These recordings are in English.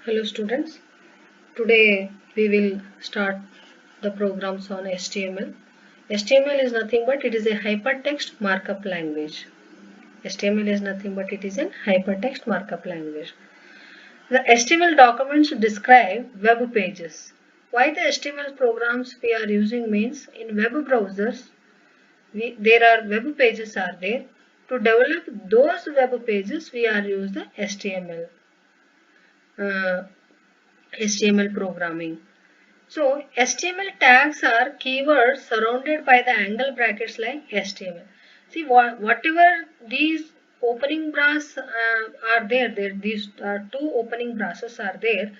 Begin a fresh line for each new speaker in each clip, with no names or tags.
Hello students, today we will start the programs on HTML. HTML is nothing but it is a hypertext markup language. HTML is nothing but it is a hypertext markup language. The HTML documents describe web pages. Why the HTML programs we are using means in web browsers there are web pages are there. To develop those web pages we are use the HTML programming. So HTML tags are keywords surrounded by the angle brackets like HTML. See whatever these opening braces are there, these two opening braces are there.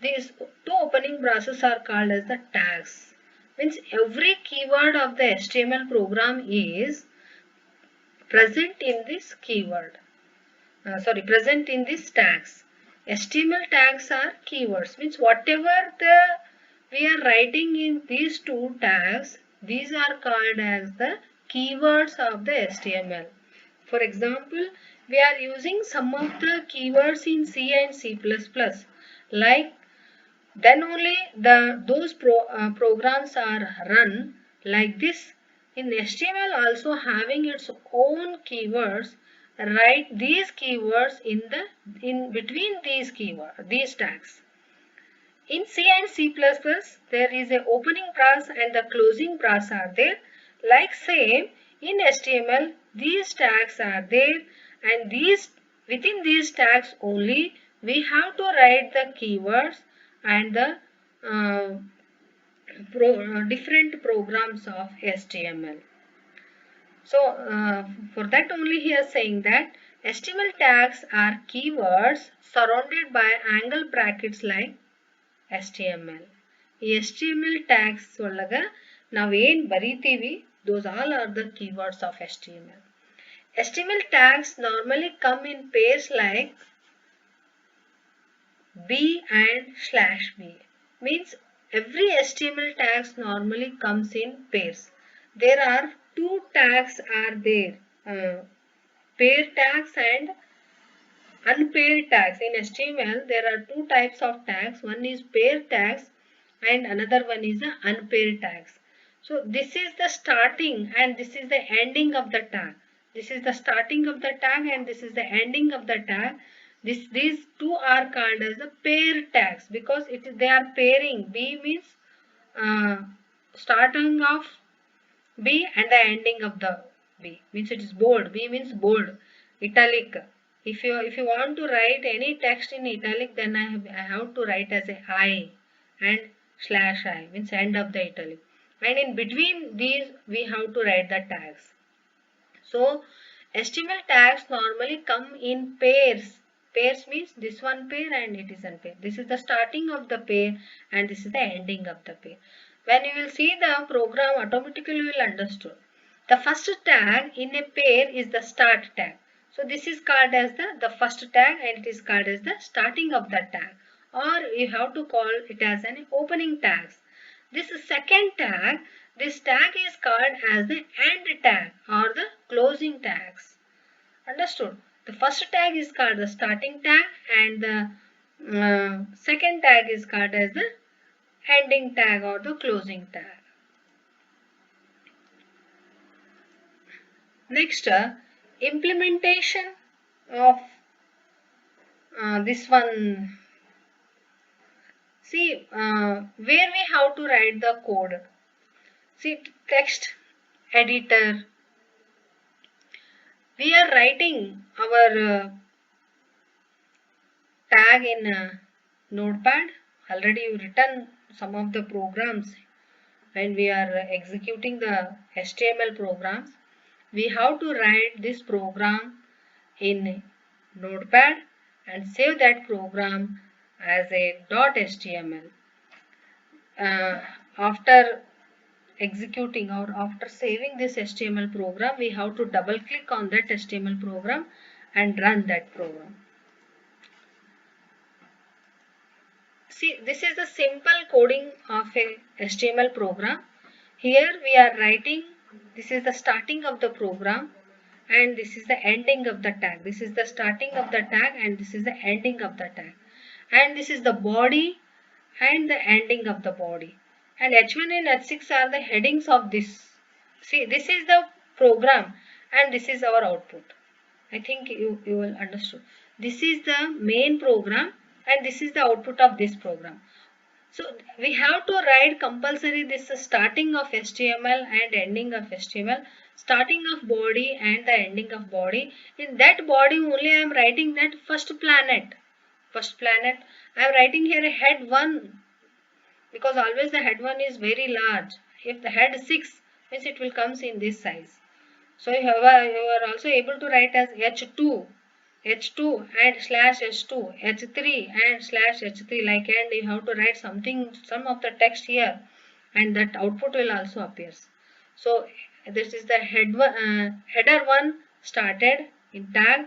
These two opening braces are called as the tags. Means every keyword of the HTML program is present in this keyword. Present in these tags. HTML tags are keywords, means whatever we are writing in these two tags, these are called as the keywords of the HTML. For example, we are using some of the keywords in C and C++, like then only those programs are run like this. In HTML also having its own keywords, write these keywords in between these tags. In C and C++, there is a opening brace and the closing brace are there. Like same in HTML, these tags are there, and within these tags only we have to write the keywords and the uh, different programs of HTML. So for that only he is saying that HTML tags are keywords surrounded by angle brackets like HTML. ಈ HTML tags ಒಳಗ ನಾವು ಏನು ಬರೀತೀವಿ, those all are the keywords of HTML. HTML tags normally come in pairs like B and /B. Means every HTML tags normally comes in pairs. There are two tags are there, pair tags and unpaired tags. In HTML there are two types of tags. One is pair tags and another one is the unpaired tags. So this is the starting and this is the ending of the tag. This is the starting of the tag and this is the ending of the tag. These two are called as the pair tags because they are pairing. B means starting of B and the ending of the B means it is bold. B means bold, italic. If you want to write any text in italic, then I have to write as a I and /I means end of the italic. And in between these we have to write the tags. So HTML tags normally come in pairs. Pairs means this one pair and it is unpair. This is the starting of the pair and this is the ending of the pair. When you will see the program, automatically you will understand. The first tag in a pair is the start tag. So this is called as the first tag and it is called as the starting of the tag. Or you have to call it as an opening tags. This second tag, this tag is called as the end tag or the closing tags. Understood? The first tag is called the starting tag and the second tag is called as the ending tag or the closing tag. Next, implementation of this one. See, where we have to write the code. See, text editor. We are writing our tag in Notepad. Already you written some of the programs when we are executing the HTML programs. We have to write this program in Notepad and save that program as a .html. After executing or after saving this HTML program, we have to double click on that HTML program and run that program. See, this is the simple coding of a HTML program. Here we are writing, this is the starting of the program and this is the ending of the tag. This is the starting of the tag and this is the ending of the tag. and this is the body and the ending of the body, and H1 and H6 are the headings of this. See, this is the program and this is our output. I think you will understand. This is the main program and this is the output of this program. So we have to write compulsory this starting of HTML and ending of HTML, starting of body and the ending of body. In that body only I am writing that first planet. First planet. I am writing here a head 1 because always the head 1 is very large. If the head 6 means it will comes in this size. So you are also able to write as H2 and slash H2, H3 and slash H3 like, and you have to write something, some of the text here, and that output will also appear. So this is the header 1 started in tag,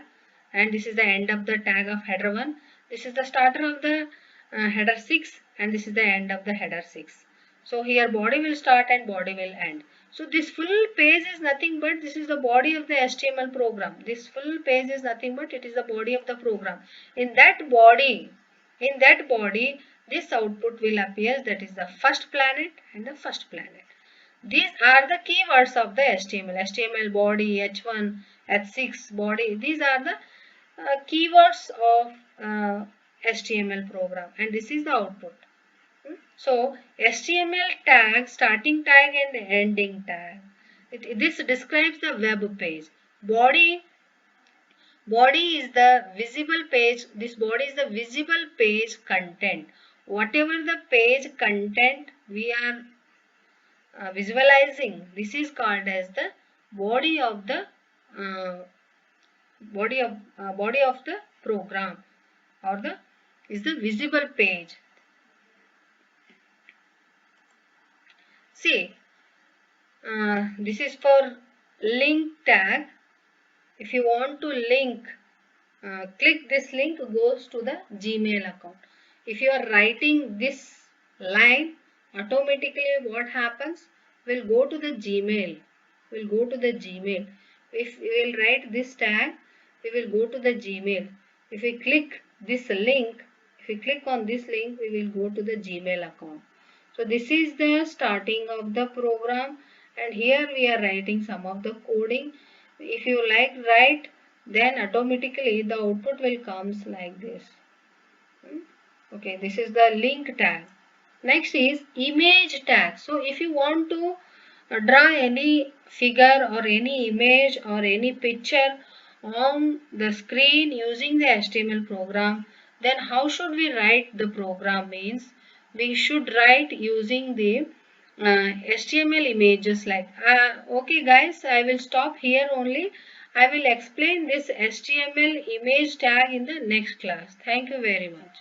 and this is the end of the tag of header 1. This is the starter of the header 6 and this is the end of the header 6. So here body will start and body will end. So this full page is nothing but this is the body of the HTML program. This full page is nothing but it is the body of the program. In that body, this output will appear, that is the first planet and the first planet. These are the keywords of the HTML. HTML body, H1, H6 body. These are the keywords of HTML program, and this is the output. So HTML tag, starting tag and ending tag. This describes the web page. Body is the visible page. This body is the visible page content. Whatever the page content we are visualizing, this is called as the body of the body of the program, or the is the visible page. See, this is for link tag. If you want to link, click this link, goes to the Gmail account. If you are writing this line, automatically what happens? Will go to the Gmail. Will go to the Gmail. If we will write this tag, we will go to the Gmail. If we click this link, if we click on this link, we will go to the Gmail account. So this is the starting of the program, and here we are writing some of the coding. If you like write, then automatically the output will comes like this. Okay, this is the link tag. Next is image tag. So if you want to draw any figure or any image or any picture on the screen using the HTML program, then how should we write the program? Means we should write using the HTML images like okay guys, I will stop here only. I will explain this HTML image tag in the next class. Thank you very much.